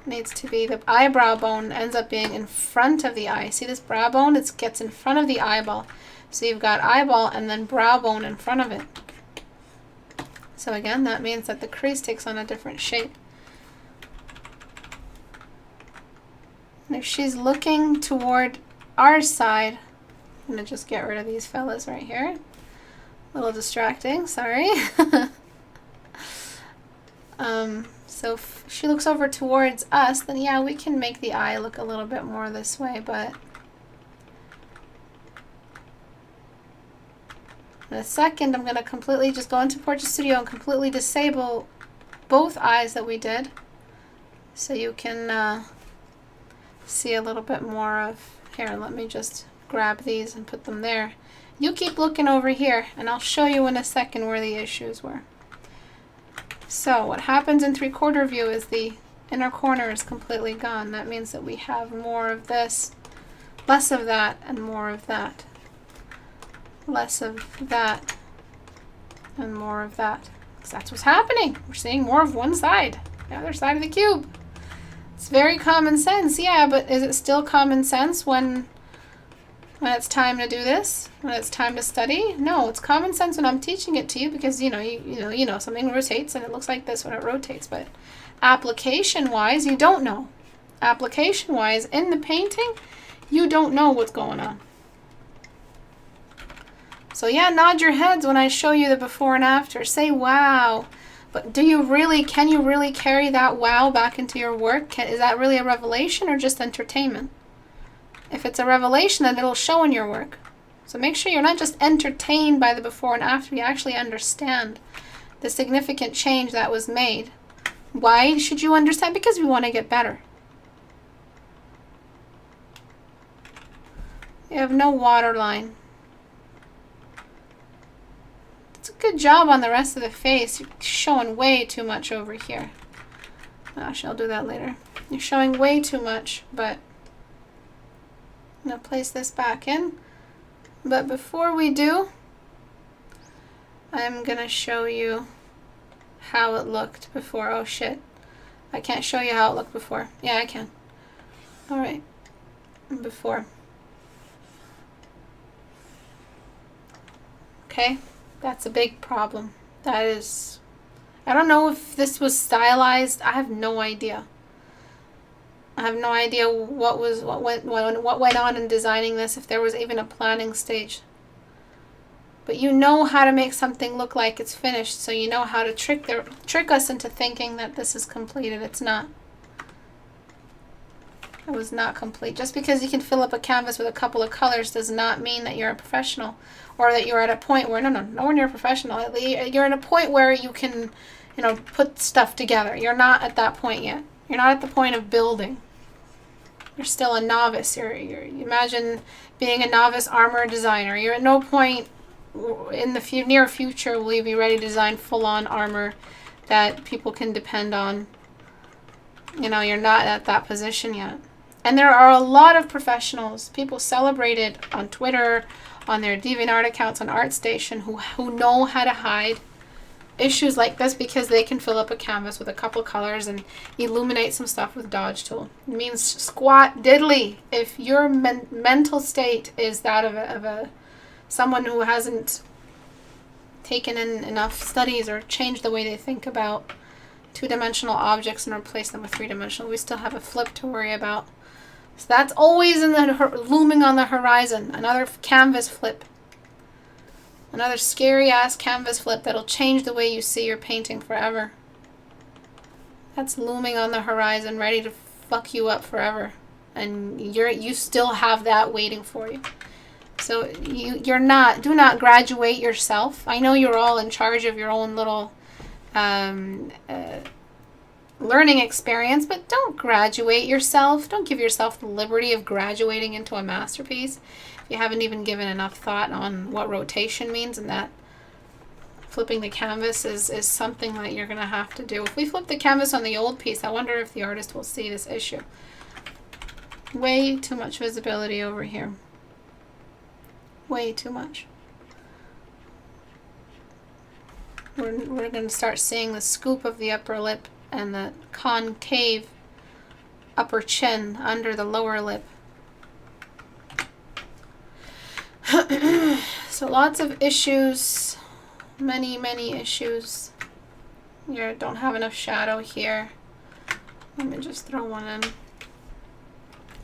needs to be, the eyebrow bone ends up being in front of the eye. See this brow bone? It gets in front of the eyeball. So you've got eyeball and then brow bone in front of it. So again, that means that the crease takes on a different shape. And if she's looking toward our side, I'm going to just get rid of these fellas right here. A little distracting, sorry. So if she looks over towards us, then yeah, we can make the eye look a little bit more this way, but in a second, I'm going to completely just go into Portrait Studio and completely disable both eyes that we did so you can see a little bit more of, here, let me just grab these and put them there. You keep looking over here and I'll show you in a second where the issues were. So what happens in 3/4 view is the inner corner is completely gone. That means that we have more of this, less of that, and more of that. Less of that and more of that. Because that's what's happening. We're seeing more of one side, the other side of the cube. It's very common sense, yeah, but is it still common sense when it's time to do this? When it's time to study? No, it's common sense when I'm teaching it to you because you know something rotates and it looks like this when it rotates, but application-wise, you don't know. Application-wise, in the painting, you don't know what's going on. So yeah, nod your heads when I show you the before and after. Say wow. But can you really carry that wow back into your work? Is that really a revelation or just entertainment? If it's a revelation, then it'll show in your work. So make sure you're not just entertained by the before and after, you actually understand the significant change that was made. Why should you understand? Because we want to get better. You have no waterline. It's a good job on the rest of the face. You're showing way too much over here. Actually, I'll do that later. You're showing way too much, but I'm going to place this back in. But before we do, I'm going to show you how it looked before. Oh shit. I can't show you how it looked before. Yeah, I can. Alright. Before. Okay. That's a big problem. That is... I don't know if this was stylized. I have no idea. I have no idea what went on in designing this, if there was even a planning stage. But you know how to make something look like it's finished, so you know how to trick us into thinking that this is completed. It's not. It was not complete. Just because you can fill up a canvas with a couple of colors does not mean that you're a professional, or that you're at a point where no one you're a professional. You're at a point where you can, you know, put stuff together. You're not at that point yet. You're not at the point of building. You're still a novice. You imagine being a novice armor designer. You're at no point in the near future will you be ready to design full-on armor that people can depend on. You know, you're not at that position yet. And there are a lot of professionals, people celebrated on Twitter, on their DeviantArt accounts, on ArtStation, who know how to hide issues like this because they can fill up a canvas with a couple colors and illuminate some stuff with Dodge tool. It means squat diddly if your mental state is that of someone who hasn't taken in enough studies or changed the way they think about two-dimensional objects and replace them with three-dimensional. We still have a flip to worry about. So that's always looming on the horizon. Another canvas flip. Another scary-ass canvas flip that'll change the way you see your painting forever. That's looming on the horizon, ready to fuck you up forever. And you still have that waiting for you. So do not graduate yourself. I know you're all in charge of your own little learning experience, but don't graduate yourself. Don't give yourself the liberty of graduating into a masterpiece if you haven't even given enough thought on what rotation means, and that flipping the canvas is something that you're going to have to do. If we flip the canvas on the old piece, I wonder if the artist will see this issue. Way too much visibility over here. Way too much. We're going to start seeing the scoop of the upper lip and the concave upper chin under the lower lip. So lots of issues. Many issues. You don't have enough shadow here. Let me just throw one in.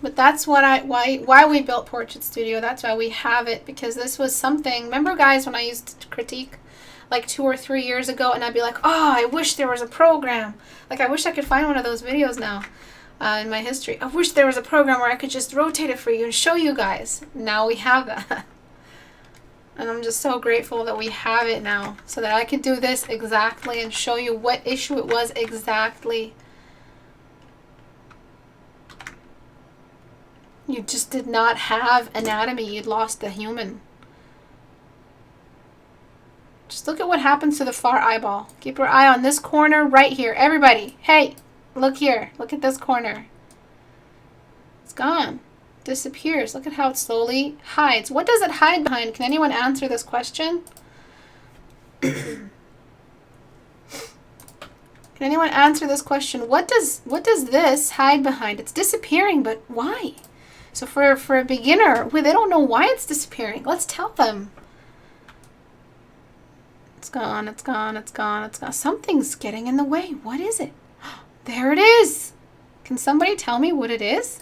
But that's why we built Portrait Studio. That's why we have it, because this was something. Remember, guys, when I used to critique like 2 or 3 years ago, and I'd be like, oh, I wish there was a program. Like, I wish I could find one of those videos now in my history. I wish there was a program where I could just rotate it for you and show you guys. Now we have that. And I'm just so grateful that we have it now, so that I can do this exactly and show you what issue it was exactly. You just did not have anatomy. You'd lost the human. Just look at what happens to the far eyeball. Keep your eye on this corner right here. Everybody, hey, look here. Look at this corner. It's gone. Disappears. Look at how it slowly hides. What does it hide behind? Can anyone answer this question? Can anyone answer this question? What does this hide behind? It's disappearing, but why? So for a beginner, they don't know why it's disappearing. Let's tell them. It's gone, it's gone, it's gone, it's gone. Something's getting in the way. What is it? There it is. Can somebody tell me what it is?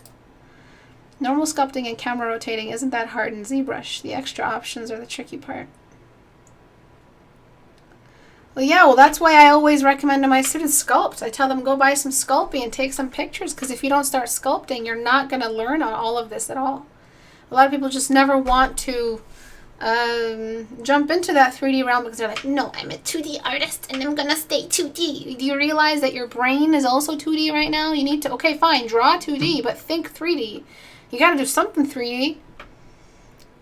Normal sculpting and camera rotating isn't that hard in ZBrush. The extra options are the tricky part. Well, yeah, that's why I always recommend to my students sculpt. I tell them go buy some Sculpey and take some pictures, because if you don't start sculpting, you're not going to learn on all of this at all. A lot of people just never want to jump into that 3D realm because they're like, no, I'm a 2D artist and I'm going to stay 2D. Do you realize that your brain is also 2D right now? You need to, okay, fine, draw 2D, but think 3D. You got to do something 3D.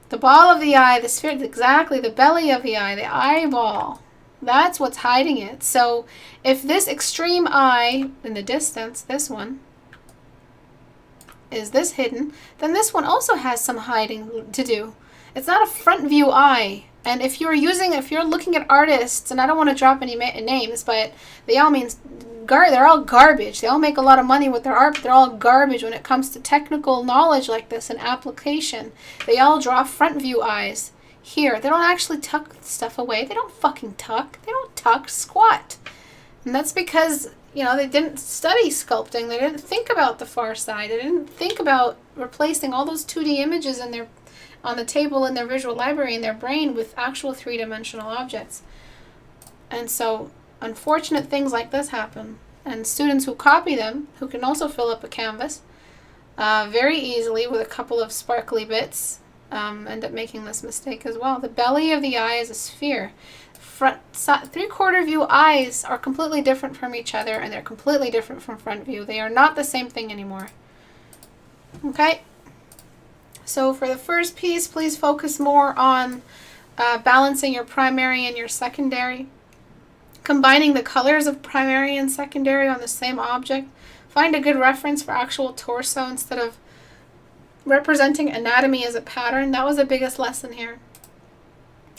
The ball of the eye, the sphere, exactly the belly of the eye, the eyeball. That's what's hiding it. So if this extreme eye in the distance, this one, is this hidden, then this one also has some hiding to do. It's not a front view eye. And if you're looking at artists, and I don't want to drop any names, but they're all garbage. They all make a lot of money with their art, but they're all garbage when it comes to technical knowledge like this and application. They all draw front view eyes. Here, they don't actually tuck stuff away. They don't fucking tuck. They don't tuck squat. And that's because, they didn't study sculpting. They didn't think about the far side. They didn't think about replacing all those 2D images on the table in their visual library in their brain with actual three-dimensional objects. And so unfortunate things like this happen. And students who copy them, who can also fill up a canvas very easily with a couple of sparkly bits, end up making this mistake as well. The belly of the eye is a sphere. Three-quarter view eyes are completely different from each other, and they're completely different from front view. They are not the same thing anymore. Okay? So for the first piece, please focus more on balancing your primary and your secondary. Combining the colors of primary and secondary on the same object. Find a good reference for actual torso instead of representing anatomy as a pattern. That was the biggest lesson here.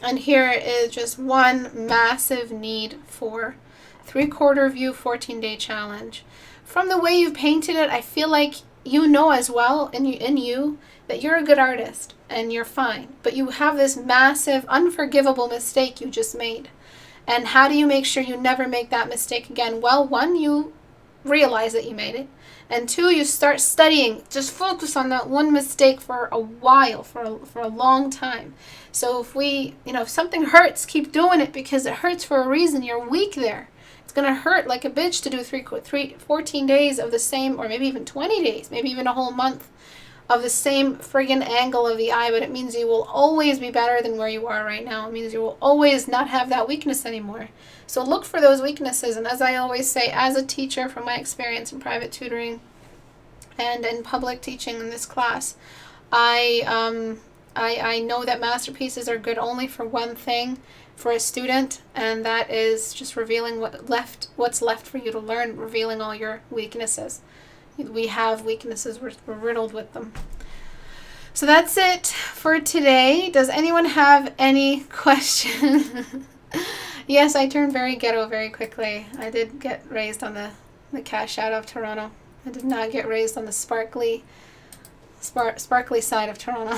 And here is just one massive need for three-quarter view 14-day challenge. From the way you've painted it, I feel like you know as well in you that you're a good artist and you're fine. But you have this massive, unforgivable mistake you just made. And how do you make sure you never make that mistake again? Well, one, you realize that you made it. And two, you start studying. Just focus on that one mistake for a while, for a long time. So if something hurts, keep doing it because it hurts for a reason. You're weak there. It's going to hurt like a bitch to do 14 days of the same, or maybe even 20 days, maybe even a whole month of the same friggin' angle of the eye, but it means you will always be better than where you are right now. It means you will always not have that weakness anymore. So look for those weaknesses, and as I always say, as a teacher from my experience in private tutoring and in public teaching in this class, I know that masterpieces are good only for one thing for a student, and that is just revealing what's left for you to learn, revealing all your weaknesses. We have weaknesses, we're riddled with them. So that's it for today. Does anyone have any questions? Yes, I turned very ghetto very quickly. I did get raised on the cash out of Toronto. I did not get raised on the sparkly side of Toronto.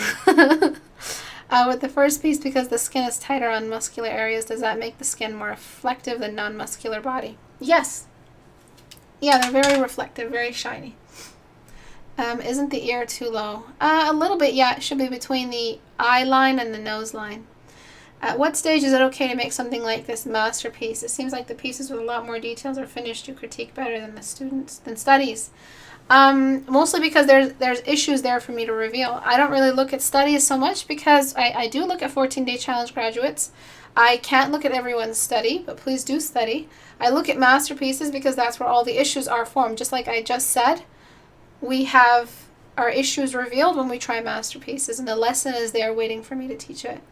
With the first piece, because the skin is tighter on muscular areas, does that make the skin more reflective than non-muscular body? Yes. Yeah, they're very reflective, very shiny. Isn't the ear too low? A little bit, yeah. It should be between the eye line and the nose line. At what stage is it okay to make something like this masterpiece? It seems like the pieces with a lot more details are finished to critique better than studies. Mostly because there's issues there for me to reveal. I don't really look at studies so much because I do look at 14-day challenge graduates. I can't look at everyone's study, but please do study. I look at masterpieces because that's where all the issues are formed. Just like I just said, we have our issues revealed when we try masterpieces, and the lesson is there waiting for me to teach it.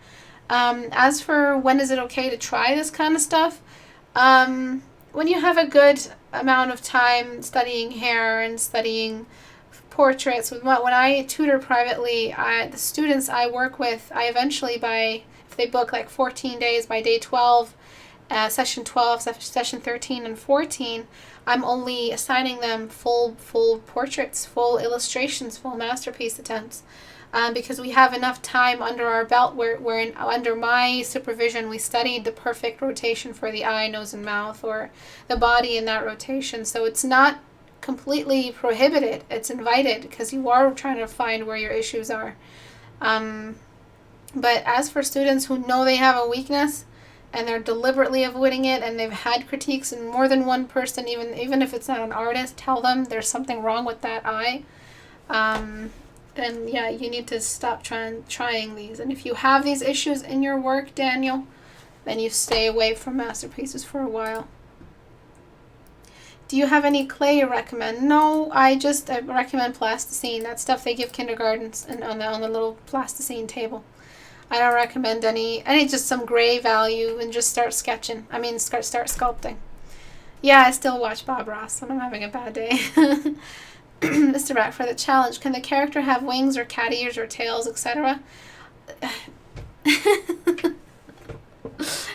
As for when is it okay to try this kind of stuff, when you have a good amount of time studying hair and studying portraits. When I tutor privately, the students I work with, I eventually, if they book like 14 days, by day 12, session 12, session 13, and 14, I'm only assigning them full portraits, full illustrations, full masterpiece attempts. Because we have enough time under our belt where under my supervision we studied the perfect rotation for the eye, nose, and mouth, or the body in that rotation. So it's not completely prohibited. It's invited because you are trying to find where your issues are. But as for students who know they have a weakness and they're deliberately avoiding it, and they've had critiques, and more than one person, even if it's not an artist, tell them there's something wrong with that eye, then yeah, you need to stop trying these. And if you have these issues in your work, Daniel, then you stay away from masterpieces for a while. Do you have any clay you recommend? No, I recommend plasticine. That stuff they give kindergartens and on the little plasticine table. I don't recommend any just some gray value, and just start sketching. Start sculpting. Yeah, I still watch Bob Ross when I'm having a bad day. Istebrak, for the challenge, can the character have wings or cat ears or tails, etc.?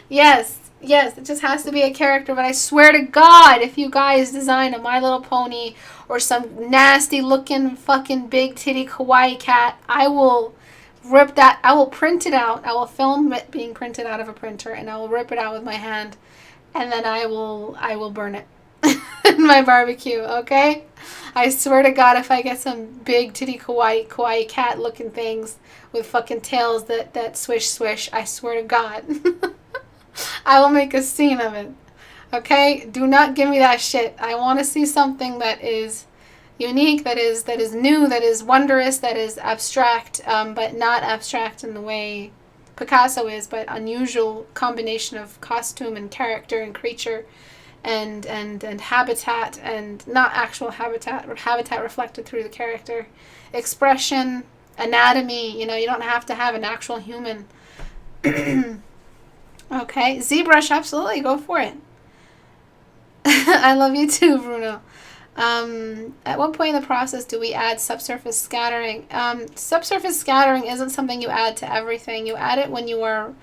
Yes, it just has to be a character, but I swear to God, if you guys design a My Little Pony or some nasty looking fucking big titty kawaii cat, I will rip that, I will print it out, I will film it being printed out of a printer, and I will rip it out with my hand, and then I will burn it in my barbecue, okay? I swear to God, if I get some big titty kawaii cat looking things with fucking tails that swish swish, I swear to God, I will make a scene of it. Okay? Do not give me that shit. I want to see something that is unique, that is new, that is wondrous, that is abstract, but not abstract in the way Picasso is, but unusual combination of costume and character and creature and habitat, and not actual habitat, or habitat reflected through the character, expression, anatomy. You don't have to have an actual human. Okay, ZBrush, absolutely, go for it. I love you too, Bruno. At what point in the process do we add subsurface scattering? Subsurface scattering isn't something you add to everything. You add it when you are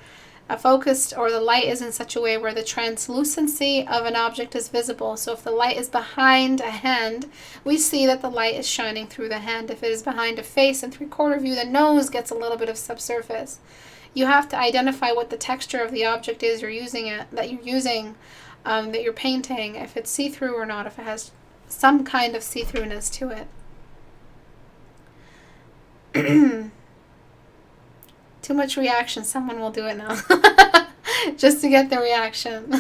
focused, or the light is in such a way where the translucency of an object is visible. So if the light is behind a hand, we see that the light is shining through the hand. If it is behind a face in 3/4 view, the nose gets a little bit of subsurface. You have to identify what the texture of the object is that you're painting, if it's see-through or not, if it has some kind of see-throughness to it. Too much reaction. Someone will do it now. Just to get the reaction.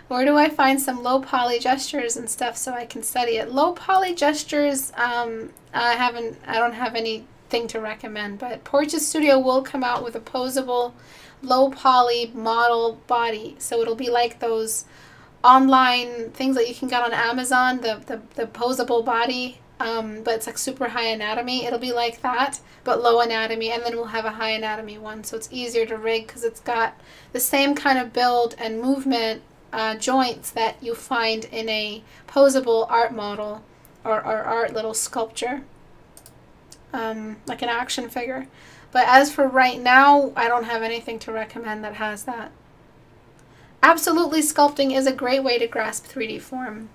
Where do I find some low poly gestures and stuff so I can study it? Low poly gestures, I don't have anything to recommend, but Portrait Studio will come out with a posable low poly model body. So it'll be like those online things that you can get on Amazon, the posable body, but it's like super high anatomy. It'll be like that, but low anatomy, and then we'll have a high anatomy one, so it's easier to rig because it's got the same kind of build and movement joints that you find in a posable art model or art little sculpture, like an action figure. But as for right now, I don't have anything to recommend that has that. Absolutely, sculpting is a great way to grasp 3D form.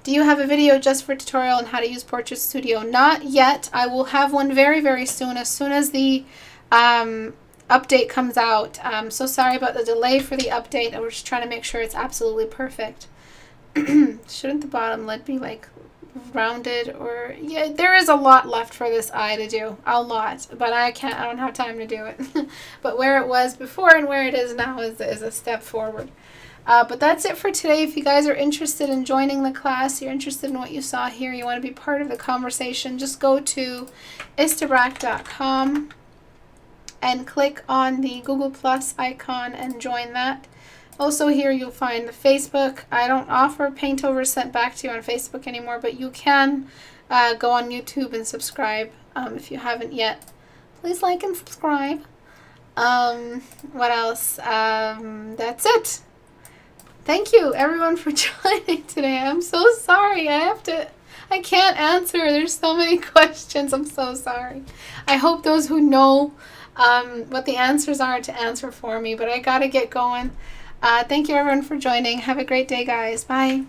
Do you have a video just for tutorial on how to use Portrait Studio? Not yet. I will have one very, very soon as the update comes out. I'm so sorry about the delay for the update. I was just trying to make sure it's absolutely perfect. Shouldn't the bottom lid be like rounded? Or yeah, there is a lot left for this eye to do, a lot, but I don't have time to do it. But where it was before and where it is now is a step forward. But that's it for today. If you guys are interested in joining the class, you're interested in what you saw here, you want to be part of the conversation, just go to istebrak.com and click on the Google Plus icon and join that. Also here you'll find the Facebook. I don't offer paintovers sent back to you on Facebook anymore, but you can go on YouTube and subscribe if you haven't yet. Please like and subscribe. What else? That's it. Thank you everyone for joining today. I'm so sorry. I can't answer. There's so many questions. I'm so sorry. I hope those who know what the answers are to answer for me, but I gotta get going. Thank you everyone for joining. Have a great day, guys. Bye.